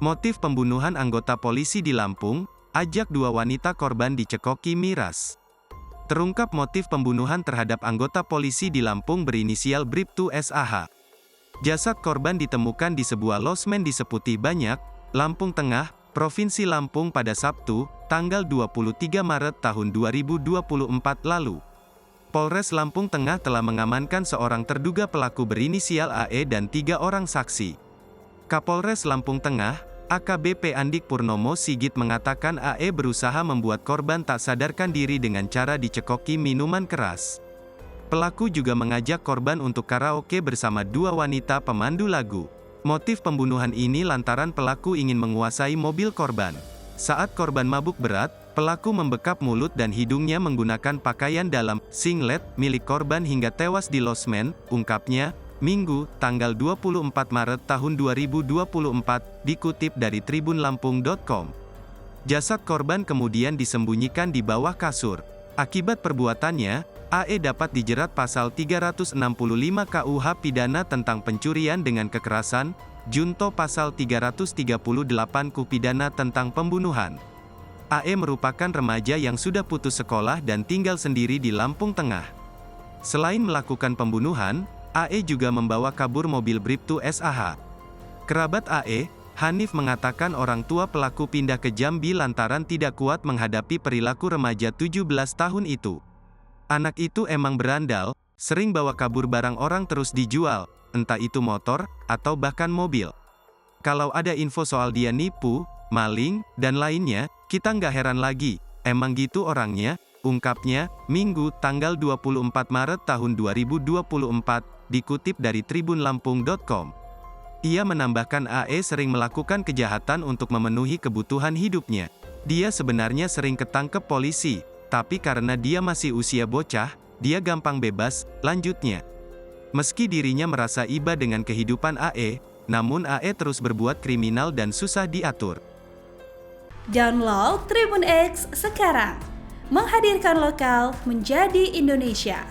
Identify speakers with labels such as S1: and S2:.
S1: Motif pembunuhan anggota polisi di Lampung, ajak dua wanita korban dicekoki miras. Terungkap motif pembunuhan terhadap anggota polisi di Lampung berinisial Bribtu SAH. Jasad korban ditemukan di sebuah losmen di Seputih Banyak, Lampung Tengah, Provinsi Lampung pada Sabtu, tanggal 23 Maret tahun 2024 lalu. Polres Lampung Tengah telah mengamankan seorang terduga pelaku berinisial AE dan 3 orang saksi. Kapolres Lampung Tengah, AKBP Andik Purnomo Sigit mengatakan AE berusaha membuat korban tak sadarkan diri dengan cara dicekoki minuman keras. Pelaku juga mengajak korban untuk karaoke bersama dua wanita pemandu lagu. Motif pembunuhan ini lantaran pelaku ingin menguasai mobil korban. Saat korban mabuk berat, pelaku membekap mulut dan hidungnya menggunakan pakaian dalam singlet milik korban hingga tewas di losmen, ungkapnya. Minggu, tanggal 24 Maret tahun 2024, dikutip dari tribunlampung.com. Jasad korban kemudian disembunyikan di bawah kasur. Akibat perbuatannya, AE dapat dijerat pasal 365 KUH pidana tentang pencurian dengan kekerasan, junto pasal 338 KUH pidana tentang pembunuhan. AE merupakan remaja yang sudah putus sekolah dan tinggal sendiri di Lampung Tengah. Selain melakukan pembunuhan, AE juga membawa kabur mobil Bribtu SAH. Kerabat AE, Hanif mengatakan orang tua pelaku pindah ke Jambi lantaran tidak kuat menghadapi perilaku remaja 17 tahun itu. Anak itu emang berandal, sering bawa kabur barang orang terus dijual, entah itu motor, atau bahkan mobil. Kalau ada info soal dia nipu, maling, dan lainnya, kita nggak heran lagi, emang gitu orangnya, ungkapnya. Minggu, tanggal 24 Maret tahun 2024, dikutip dari tribunlampung.com. Ia menambahkan AE sering melakukan kejahatan untuk memenuhi kebutuhan hidupnya. Dia sebenarnya sering ketangkep polisi, tapi karena dia masih usia bocah, dia gampang bebas, lanjutnya. Meski dirinya merasa iba dengan kehidupan AE, namun AE terus berbuat kriminal dan susah diatur.
S2: Download Tribun X sekarang, menghadirkan lokal menjadi Indonesia.